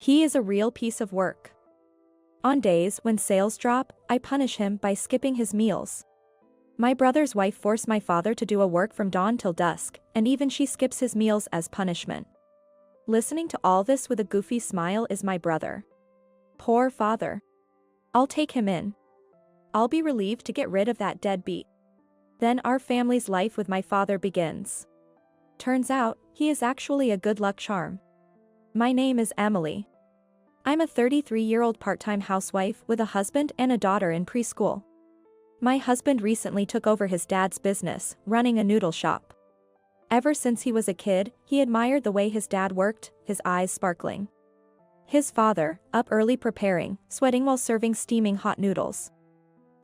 He is a real piece of work. On days when sales drop, I punish him by skipping his meals. My brother's wife forced my father to do a work from dawn till dusk, and even she skips his meals as punishment. Listening to all this with a goofy smile is my brother. Poor father. I'll take him in. I'll be relieved to get rid of that deadbeat. Then our family's life with my father begins. Turns out, he is actually a good luck charm. My name is Emily. I'm a 33-year-old part-time housewife with a husband and a daughter in preschool. My husband recently took over his dad's business, running a noodle shop. Ever since he was a kid, he admired the way his dad worked, his eyes sparkling. His father, up early preparing, sweating while serving steaming hot noodles.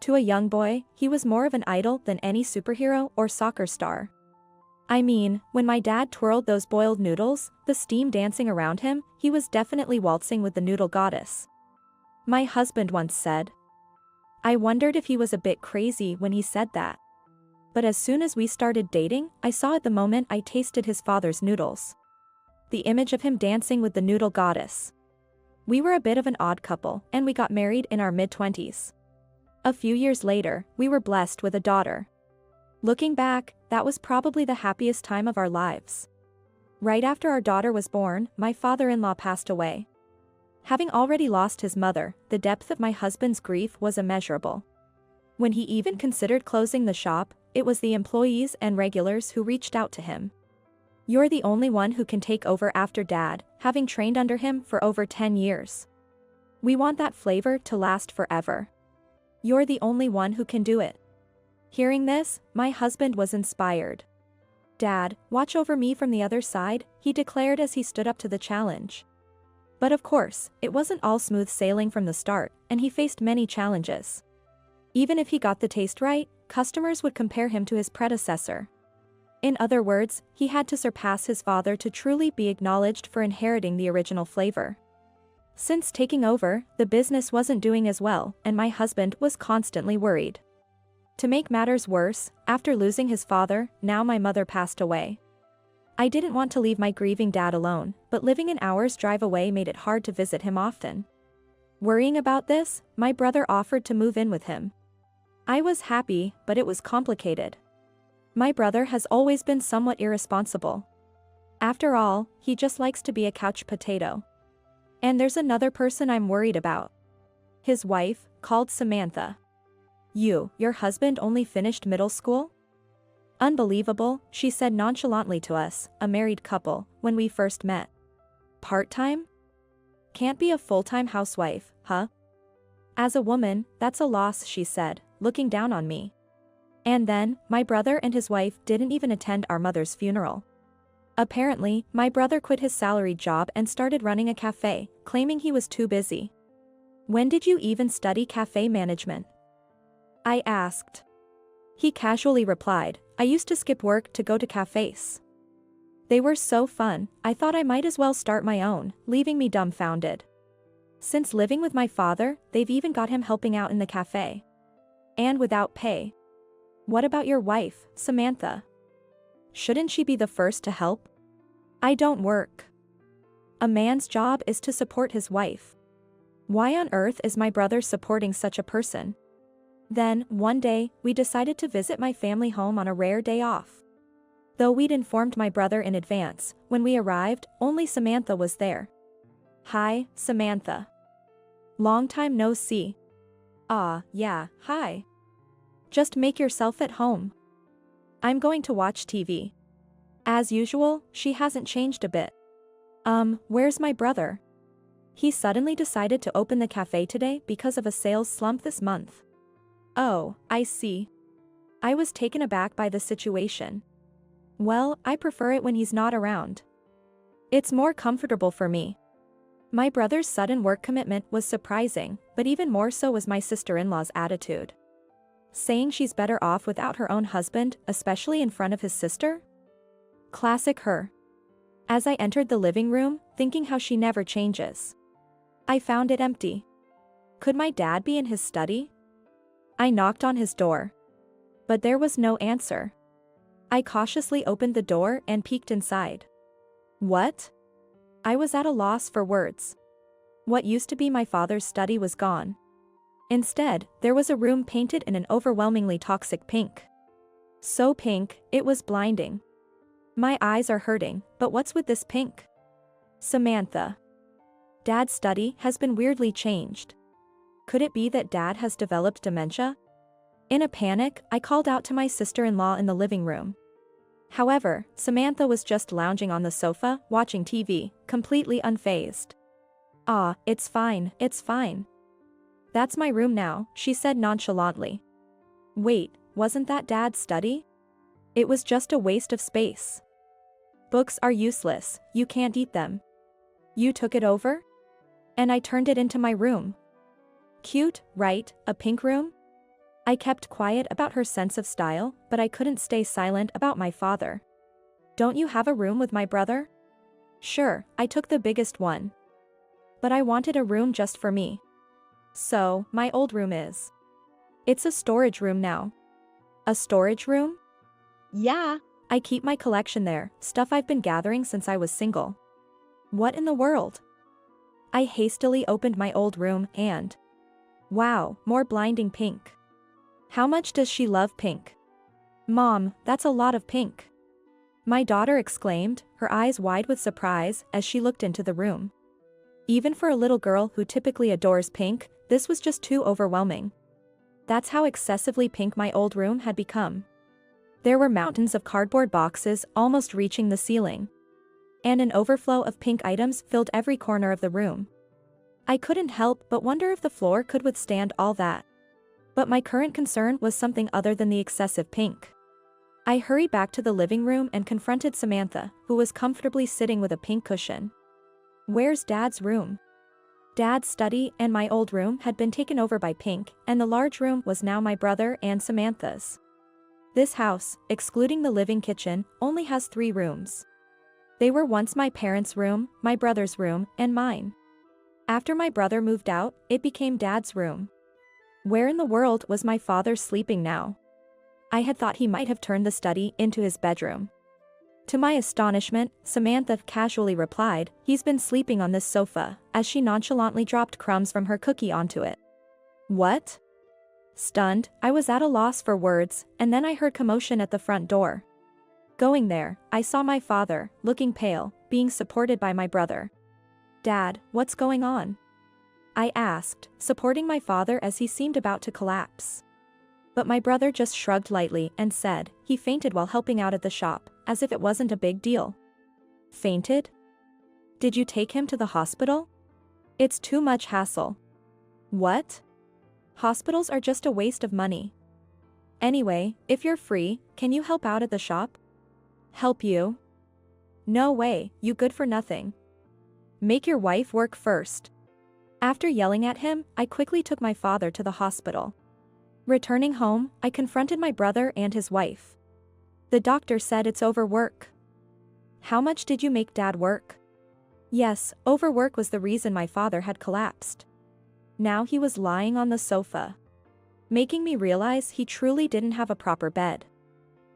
To a young boy, he was more of an idol than any superhero or soccer star. I mean, when my dad twirled those boiled noodles, the steam dancing around him, he was definitely waltzing with the noodle goddess. My husband once said. I wondered if he was a bit crazy when he said that. But as soon as we started dating, I saw it the moment I tasted his father's noodles. The image of him dancing with the noodle goddess. We were a bit of an odd couple, and we got married in our mid-20s. A few years later, we were blessed with a daughter. Looking back, that was probably the happiest time of our lives. Right after our daughter was born, my father-in-law passed away. Having already lost his mother, the depth of my husband's grief was immeasurable. When he even considered closing the shop, it was the employees and regulars who reached out to him. You're the only one who can take over after Dad, having trained under him for over 10 years. We want that flavor to last forever. You're the only one who can do it. Hearing this, my husband was inspired. Dad, watch over me from the other side, he declared as he stood up to the challenge. But of course, it wasn't all smooth sailing from the start, and he faced many challenges. Even if he got the taste right, customers would compare him to his predecessor. In other words, he had to surpass his father to truly be acknowledged for inheriting the original flavor. Since taking over, the business wasn't doing as well, and my husband was constantly worried. To make matters worse, after losing his father, now my mother passed away. I didn't want to leave my grieving dad alone, but living an hour's drive away made it hard to visit him often. Worrying about this, my brother offered to move in with him. I was happy, but it was complicated. My brother has always been somewhat irresponsible. After all, he just likes to be a couch potato. And there's another person I'm worried about. His wife, called Samantha. Your husband only finished middle school? Unbelievable, she said nonchalantly to us, a married couple, when we first met. Part-time? Can't be a full-time housewife, huh? As a woman, that's a loss, she said, looking down on me. And then, my brother and his wife didn't even attend our mother's funeral. Apparently, my brother quit his salaried job and started running a cafe, claiming he was too busy. When did you even study cafe management? I asked. He casually replied, I used to skip work to go to cafes. They were so fun, I thought I might as well start my own, leaving me dumbfounded. Since living with my father, they've even got him helping out in the cafe. And without pay. What about your wife, Samantha? Shouldn't she be the first to help? I don't work. A man's job is to support his wife. Why on earth is my brother supporting such a person? Then, one day, we decided to visit my family home on a rare day off. Though we'd informed my brother in advance, when we arrived, only Samantha was there. Hi, Samantha. Long time no see. Yeah, hi. Just make yourself at home. I'm going to watch TV. As usual, she hasn't changed a bit. Where's my brother? He suddenly decided to open the cafe today because of a sales slump this month. Oh, I see. I was taken aback by the situation. Well, I prefer it when he's not around. It's more comfortable for me. My brother's sudden work commitment was surprising, but even more so was my sister-in-law's attitude. Saying she's better off without her own husband, especially in front of his sister? Classic her. As I entered the living room, thinking how she never changes. I found it empty. Could my dad be in his study? I knocked on his door. But there was no answer. I cautiously opened the door and peeked inside. What? I was at a loss for words. What used to be my father's study was gone. Instead, there was a room painted in an overwhelmingly toxic pink. So pink, it was blinding. My eyes are hurting, but what's with this pink? Samantha. Dad's study has been weirdly changed. Could it be that Dad has developed dementia? In a panic, I called out to my sister-in-law in the living room. However, Samantha was just lounging on the sofa, watching TV, completely unfazed. "Ah, it's fine, it's fine. That's my room now," she said nonchalantly. Wait, wasn't that Dad's study? It was just a waste of space. Books are useless, you can't eat them. You took it over? And I turned it into my room. Cute, right, a pink room? I kept quiet about her sense of style, but I couldn't stay silent about my father. Don't you have a room with my brother? Sure, I took the biggest one. But I wanted a room just for me. So, my old room is. It's a storage room now. A storage room? Yeah, I keep my collection there, stuff I've been gathering since I was single. What in the world? I hastily opened my old room and... Wow, more blinding pink. How much does she love pink? Mom, that's a lot of pink. My daughter exclaimed, her eyes wide with surprise as she looked into the room. Even for a little girl who typically adores pink, this was just too overwhelming. That's how excessively pink my old room had become. There were mountains of cardboard boxes almost reaching the ceiling. And an overflow of pink items filled every corner of the room. I couldn't help but wonder if the floor could withstand all that. But my current concern was something other than the excessive pink. I hurried back to the living room and confronted Samantha, who was comfortably sitting with a pink cushion. Where's Dad's room? Dad's study and my old room had been taken over by pink, and the large room was now my brother and Samantha's. This house, excluding the living kitchen, only has 3 rooms. They were once my parents' room, my brother's room, and mine. After my brother moved out, it became Dad's room. Where in the world was my father sleeping now? I had thought he might have turned the study into his bedroom. To my astonishment, Samantha casually replied, "He's been sleeping on this sofa," as she nonchalantly dropped crumbs from her cookie onto it. What? Stunned, I was at a loss for words, and then I heard commotion at the front door. Going there, I saw my father, looking pale, being supported by my brother. "Dad, what's going on?" I asked, supporting my father as he seemed about to collapse. But my brother just shrugged lightly and said, "He fainted while helping out at the shop," as if it wasn't a big deal. Fainted? Did you take him to the hospital? It's too much hassle. What? Hospitals are just a waste of money. Anyway, if you're free, can you help out at the shop? Help you? No way, you good for nothing. Make your wife work first. After yelling at him, I quickly took my father to the hospital. Returning home, I confronted my brother and his wife. The doctor said it's overwork. How much did you make Dad work? Yes, overwork was the reason my father had collapsed. Now he was lying on the sofa, making me realize he truly didn't have a proper bed.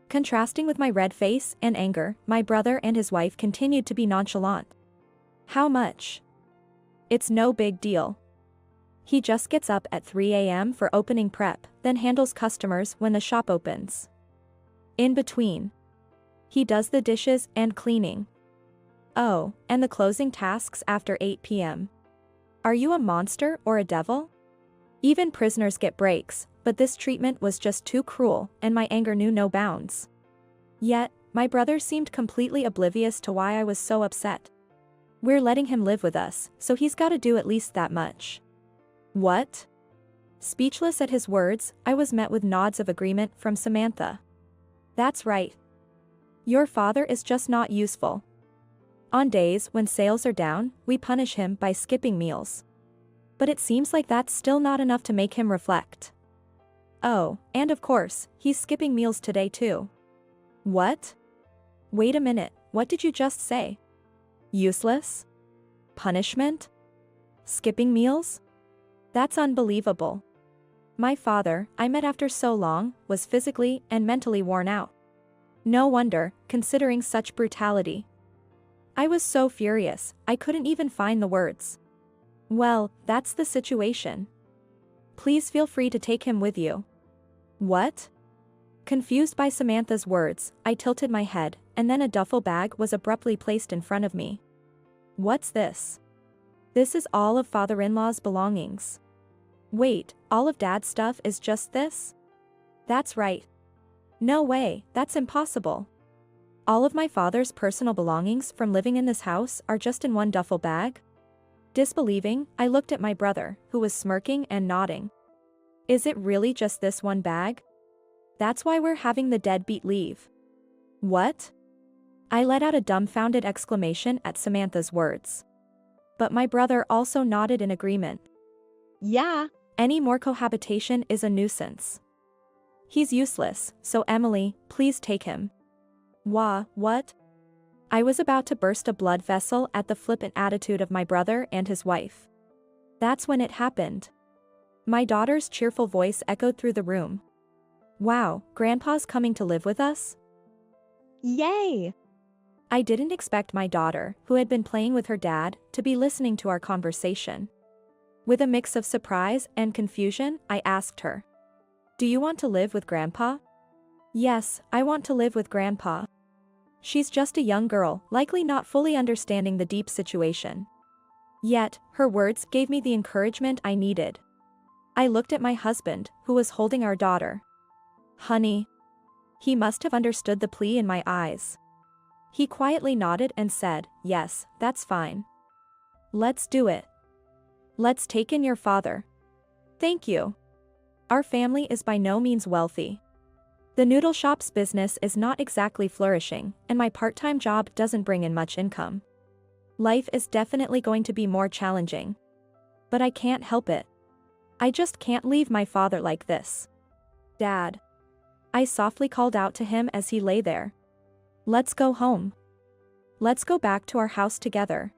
Contrasting with my red face and anger, my brother and his wife continued to be nonchalant. How much? It's no big deal. He just gets up at 3 a.m. for opening prep, then handles customers when the shop opens. In between, he does the dishes and cleaning. Oh, and the closing tasks after 8 p.m. Are you a monster or a devil? Even prisoners get breaks, but this treatment was just too cruel, and my anger knew no bounds. Yet, my brother seemed completely oblivious to why I was so upset. We're letting him live with us, so he's gotta do at least that much. What? Speechless at his words, I was met with nods of agreement from Samantha. That's right. Your father is just not useful. On days when sales are down, we punish him by skipping meals. But it seems like that's still not enough to make him reflect. Oh, and of course, he's skipping meals today too. What? Wait a minute, what did you just say? Useless? Punishment? Skipping meals? That's unbelievable. My father, I met after so long, was physically and mentally worn out. No wonder, considering such brutality. I was so furious, I couldn't even find the words. Well, that's the situation. Please feel free to take him with you. What? Confused by Samantha's words, I tilted my head, and then a duffel bag was abruptly placed in front of me. What's this? This is all of father-in-law's belongings. Wait, all of Dad's stuff is just this? That's right. No way, that's impossible. All of my father's personal belongings from living in this house are just in one duffel bag? Disbelieving, I looked at my brother, who was smirking and nodding. Is it really just this one bag? That's why we're having the deadbeat leave. What? I let out a dumbfounded exclamation at Samantha's words. But my brother also nodded in agreement. Yeah, any more cohabitation is a nuisance. He's useless, so Emily, please take him. What? I was about to burst a blood vessel at the flippant attitude of my brother and his wife. That's when it happened. My daughter's cheerful voice echoed through the room. Wow, Grandpa's coming to live with us? Yay! I didn't expect my daughter, who had been playing with her dad, to be listening to our conversation. With a mix of surprise and confusion, I asked her. Do you want to live with Grandpa? Yes, I want to live with Grandpa. She's just a young girl, likely not fully understanding the deep situation. Yet, her words gave me the encouragement I needed. I looked at my husband, who was holding our daughter. Honey. He must have understood the plea in my eyes. He quietly nodded and said, yes, that's fine. Let's do it. Let's take in your father. Thank you. Our family is by no means wealthy. The noodle shop's business is not exactly flourishing, and my part-time job doesn't bring in much income. Life is definitely going to be more challenging. But I can't help it. I just can't leave my father like this. Dad. I softly called out to him as he lay there. Let's go home. Let's go back to our house together.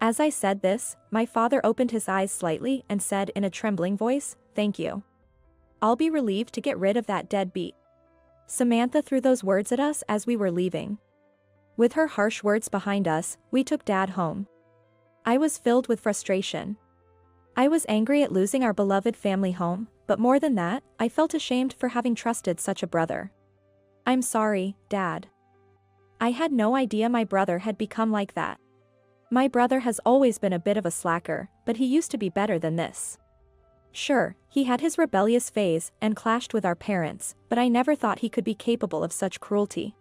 As I said this, my father opened his eyes slightly and said in a trembling voice, thank you. I'll be relieved to get rid of that deadbeat. Samantha threw those words at us as we were leaving. With her harsh words behind us, we took Dad home. I was filled with frustration. I was angry at losing our beloved family home, but more than that, I felt ashamed for having trusted such a brother. I'm sorry, Dad. I had no idea my brother had become like that. My brother has always been a bit of a slacker, but he used to be better than this. Sure, he had his rebellious phase and clashed with our parents, but I never thought he could be capable of such cruelty.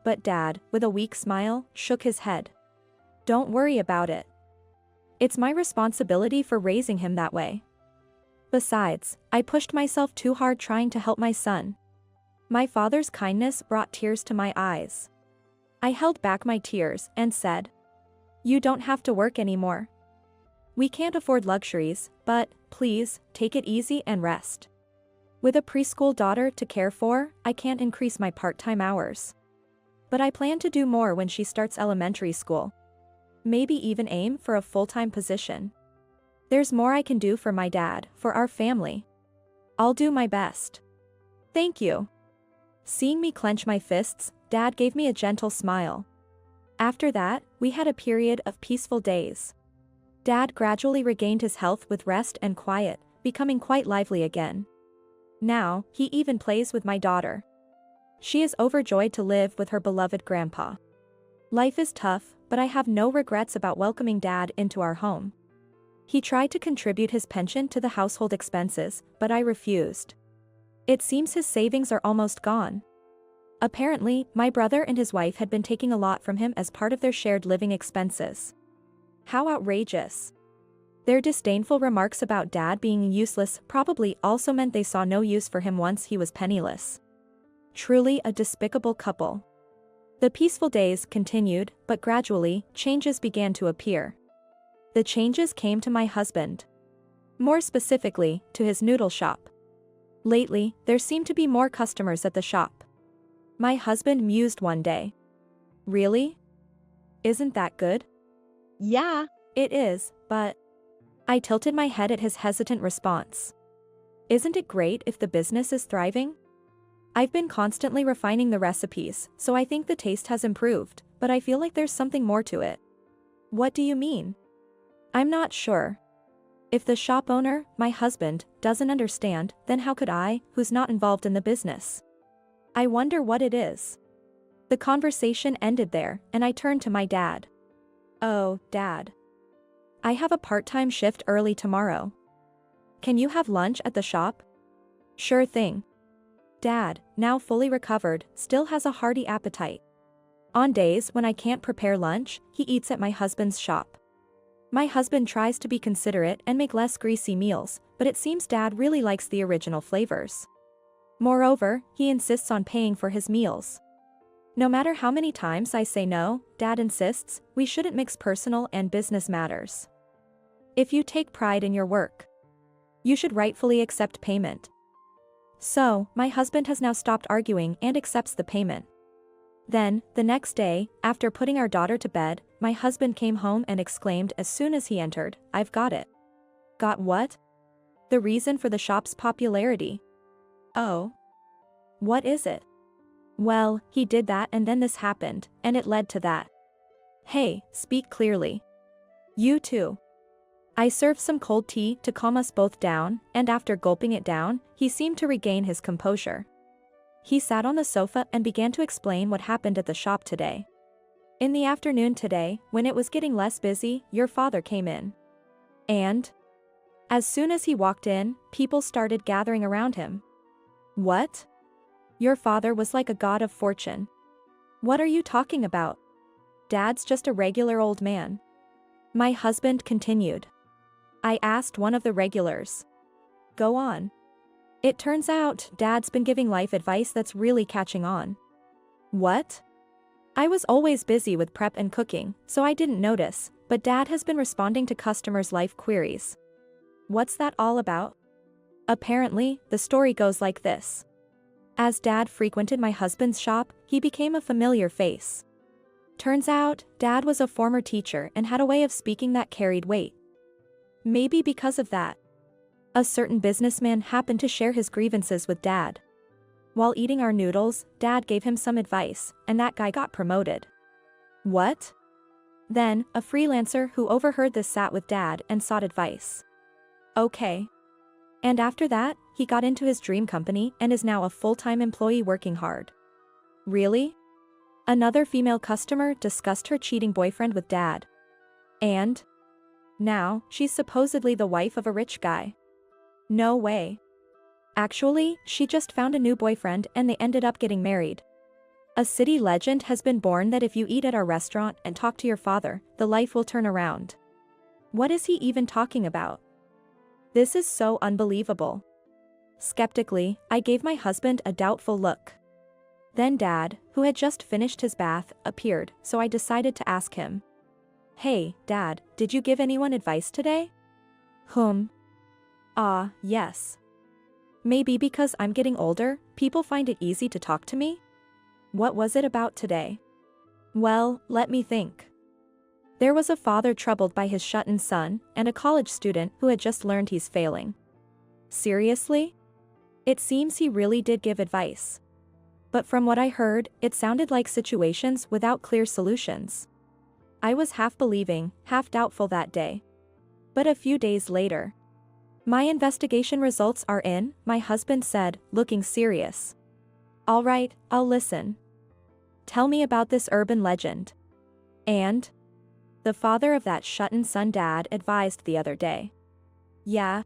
But Dad, with a weak smile, shook his head. Don't worry about it. It's my responsibility for raising him that way. Besides, I pushed myself too hard trying to help my son. My father's kindness brought tears to my eyes. I held back my tears and said, you don't have to work anymore. We can't afford luxuries, but, please, take it easy and rest. With a preschool daughter to care for, I can't increase my part-time hours. But I plan to do more when she starts elementary school. Maybe even aim for a full-time position. There's more I can do for my dad, for our family. I'll do my best. Thank you. Seeing me clench my fists, Dad gave me a gentle smile. After that, we had a period of peaceful days. Dad gradually regained his health with rest and quiet, becoming quite lively again. Now, he even plays with my daughter. She is overjoyed to live with her beloved grandpa. Life is tough, but I have no regrets about welcoming Dad into our home. He tried to contribute his pension to the household expenses, but I refused. It seems his savings are almost gone. Apparently, my brother and his wife had been taking a lot from him as part of their shared living expenses. How outrageous. Their disdainful remarks about Dad being useless probably also meant they saw no use for him once he was penniless. Truly a despicable couple. The peaceful days continued, but gradually, changes began to appear. The changes came to my husband. More specifically, to his noodle shop. Lately, there seemed to be more customers at the shop. My husband mused one day. Really? Isn't that good? Yeah, it is, but... I tilted my head at his hesitant response. Isn't it great if the business is thriving? I've been constantly refining the recipes, so I think the taste has improved, but I feel like there's something more to it. What do you mean? I'm not sure. If the shop owner, my husband, doesn't understand, then how could I, who's not involved in the business? I wonder what it is. The conversation ended there, and I turned to my dad. Oh, Dad. I have a part-time shift early tomorrow. Can you have lunch at the shop? Sure thing. Dad, now fully recovered, still has a hearty appetite. On days when I can't prepare lunch, he eats at my husband's shop. My husband tries to be considerate and make less greasy meals, but it seems Dad really likes the original flavors. Moreover, he insists on paying for his meals. No matter how many times I say no, Dad insists, we shouldn't mix personal and business matters. If you take pride in your work, you should rightfully accept payment. So, my husband has now stopped arguing and accepts the payment. Then, the next day, after putting our daughter to bed, my husband came home and exclaimed as soon as he entered, I've got it. Got what? The reason for the shop's popularity. Oh. What is it? Well, he did that and then this happened, and it led to that. Hey, speak clearly. You too. I served some cold tea to calm us both down, and after gulping it down, he seemed to regain his composure. He sat on the sofa and began to explain what happened at the shop today. In the afternoon today, when it was getting less busy, your father came in. And? As soon as he walked in, people started gathering around him. What? Your father was like a god of fortune. What are you talking about? Dad's just a regular old man. My husband continued. I asked one of the regulars. Go on. It turns out, Dad's been giving life advice that's really catching on. What? I was always busy with prep and cooking, so I didn't notice, but Dad has been responding to customers' life queries. What's that all about? Apparently, the story goes like this. As Dad frequented my husband's shop, he became a familiar face. Turns out, Dad was a former teacher and had a way of speaking that carried weight. Maybe because of that, a certain businessman happened to share his grievances with Dad. While eating our noodles, Dad gave him some advice, and that guy got promoted. What? Then, a freelancer who overheard this sat with Dad and sought advice. Okay. And after that, he got into his dream company and is now a full-time employee working hard. Really? Another female customer discussed her cheating boyfriend with Dad. And? Now, she's supposedly the wife of a rich guy. No way. Actually, she just found a new boyfriend and they ended up getting married. A city legend has been born that if you eat at our restaurant and talk to your father, the life will turn around. What is he even talking about? This is so unbelievable. Skeptically, I gave my husband a doubtful look. Then Dad, who had just finished his bath, appeared, so I decided to ask him. Hey, Dad, did you give anyone advice today? Yes. Maybe because I'm getting older, people find it easy to talk to me? What was it about today? Well, let me think. There was a father troubled by his shut-in son, and a college student who had just learned he's failing. Seriously? It seems he really did give advice. But from what I heard, it sounded like situations without clear solutions. I was half believing, half doubtful that day. But a few days later, my investigation results are in, my husband said, looking serious. All right, I'll listen. Tell me about this urban legend. And? The father of that shut-in son Dad advised the other day. Yeah.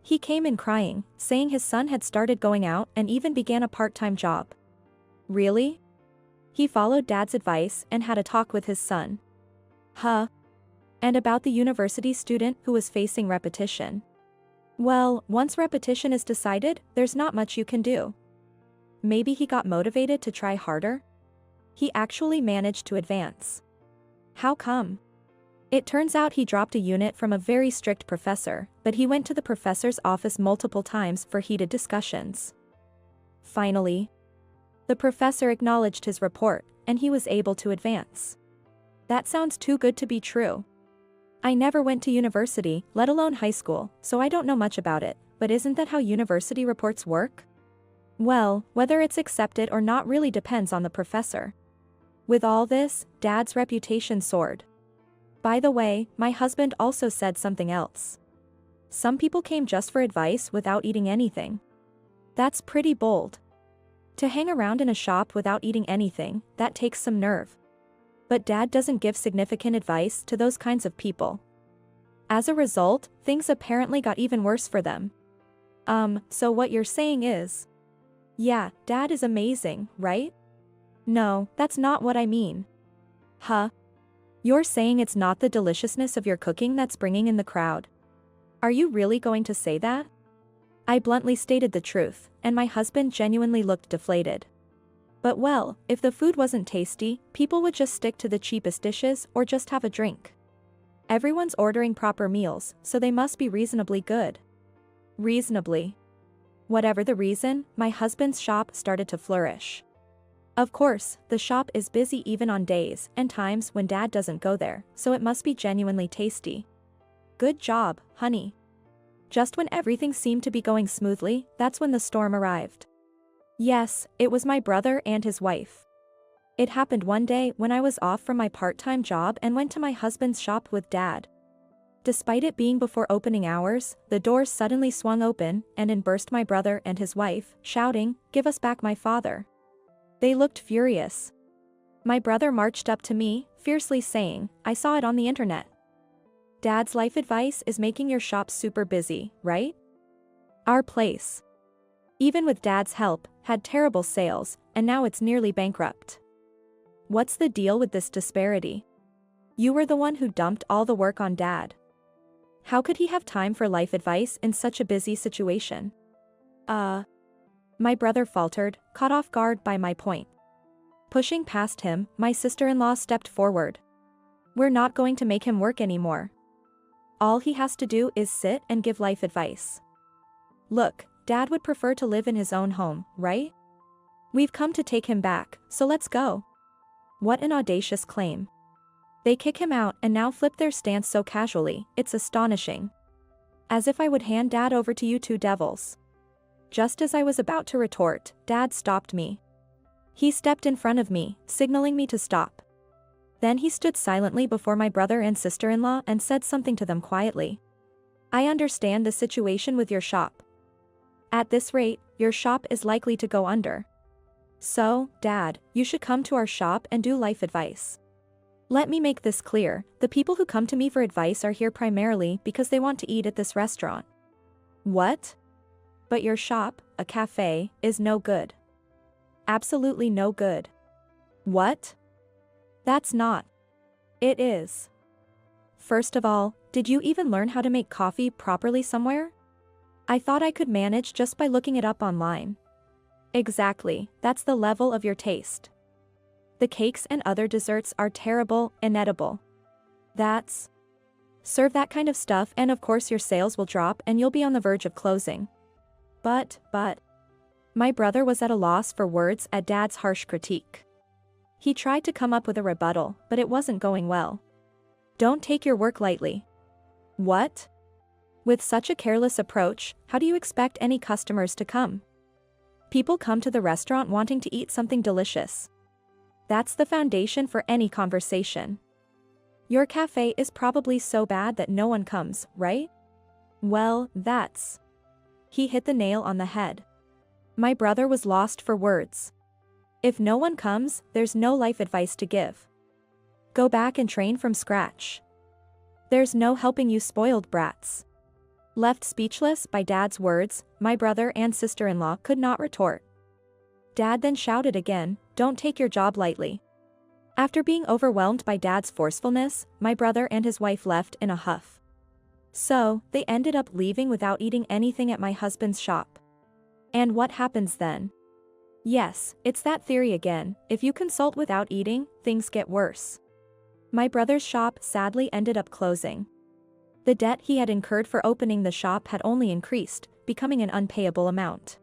He came in crying, saying his son had started going out and even began a part-time job. Really? He followed Dad's advice and had a talk with his son. Huh? And about the university student who was facing repetition. Well, once repetition is decided, there's not much you can do. Maybe he got motivated to try harder? He actually managed to advance. How come? It turns out he dropped a unit from a very strict professor, but he went to the professor's office multiple times for heated discussions. Finally, the professor acknowledged his report, and he was able to advance. That sounds too good to be true. I never went to university, let alone high school, so I don't know much about it, but isn't that how university reports work? Well, whether it's accepted or not really depends on the professor. With all this, Dad's reputation soared. By the way, my husband also said something else. Some people came just for advice without eating anything. That's pretty bold. To hang around in a shop without eating anything, that takes some nerve. But Dad doesn't give significant advice to those kinds of people. As a result, things apparently got even worse for them. So what you're saying is, yeah, Dad is amazing, right? No, that's not what I mean. Huh? You're saying it's not the deliciousness of your cooking that's bringing in the crowd? Are you really going to say that? I bluntly stated the truth, and my husband genuinely looked deflated. But well, if the food wasn't tasty, people would just stick to the cheapest dishes or just have a drink. Everyone's ordering proper meals, so they must be reasonably good. Reasonably. Whatever the reason, my husband's shop started to flourish. Of course, the shop is busy even on days and times when Dad doesn't go there, so it must be genuinely tasty. Good job, honey. Just when everything seemed to be going smoothly, that's when the storm arrived. Yes, it was my brother and his wife. It happened one day when I was off from my part-time job and went to my husband's shop with Dad. Despite it being before opening hours, the doors suddenly swung open, and in burst my brother and his wife, shouting, "Give us back my father." They looked furious. My brother marched up to me, fiercely saying, "I saw it on the internet. Dad's life advice is making your shop super busy, right? Our place, even with Dad's help, had terrible sales, and now it's nearly bankrupt. What's the deal with this disparity? You were the one who dumped all the work on Dad. How could he have time for life advice in such a busy situation?" My brother faltered, caught off guard by my point. Pushing past him, my sister-in-law stepped forward. "We're not going to make him work anymore. All he has to do is sit and give life advice. Look, Dad would prefer to live in his own home, right? We've come to take him back, so let's go." What an audacious claim. They kick him out and now flip their stance so casually, it's astonishing. As if I would hand Dad over to you two devils. Just as I was about to retort, Dad stopped me. He stepped in front of me, signaling me to stop. Then he stood silently before my brother and sister-in-law and said something to them quietly. "I understand the situation with your shop. At this rate, your shop is likely to go under. So, Dad, you should come to our shop and do life advice. Let me make this clear, the people who come to me for advice are here primarily because they want to eat at this restaurant." "What? But your shop, a cafe, is no good." "Absolutely no good." "What?" "That's not. It is. First of all, did you even learn how to make coffee properly somewhere? I thought I could manage just by looking it up online." "Exactly, that's the level of your taste. The cakes and other desserts are terrible, inedible. That's. Serve that kind of stuff and of course your sales will drop and you'll be on the verge of closing." But. My brother was at a loss for words at Dad's harsh critique. He tried to come up with a rebuttal, but it wasn't going well. "Don't take your work lightly." "What? With such a careless approach, how do you expect any customers to come? People come to the restaurant wanting to eat something delicious. That's the foundation for any conversation. Your cafe is probably so bad that no one comes, right? Well, that's." He hit the nail on the head. My brother was lost for words. If no one comes, there's no life advice to give. Go back and train from scratch. There's no helping you spoiled brats. Left speechless by Dad's words, my brother and sister-in-law could not retort. Dad then shouted again, "Don't take your job lightly." After being overwhelmed by Dad's forcefulness, my brother and his wife left in a huff. So, they ended up leaving without eating anything at my husband's shop. And what happens then? Yes, it's that theory again, if you consult without eating, things get worse. My brother's shop sadly ended up closing. The debt he had incurred for opening the shop had only increased, becoming an unpayable amount.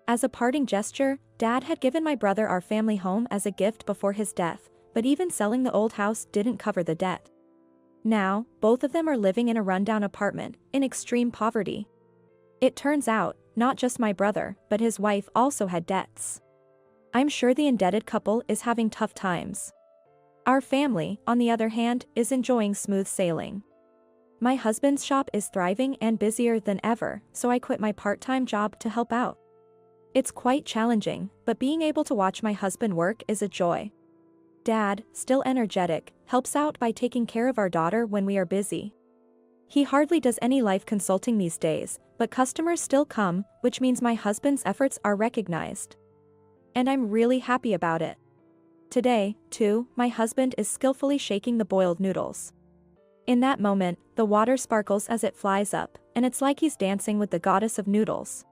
As a parting gesture, Dad had given my brother our family home as a gift before his death, but even selling the old house didn't cover the debt. Now, both of them are living in a rundown apartment, in extreme poverty. It turns out, not just my brother, but his wife also had debts. I'm sure the indebted couple is having tough times. Our family, on the other hand, is enjoying smooth sailing. My husband's shop is thriving and busier than ever, so I quit my part-time job to help out. It's quite challenging, but being able to watch my husband work is a joy. Dad, still energetic, helps out by taking care of our daughter when we are busy. He hardly does any life consulting these days, but customers still come, which means my husband's efforts are recognized. And I'm really happy about it. Today, too, my husband is skillfully shaking the boiled noodles. In that moment, the water sparkles as it flies up, and it's like he's dancing with the goddess of noodles.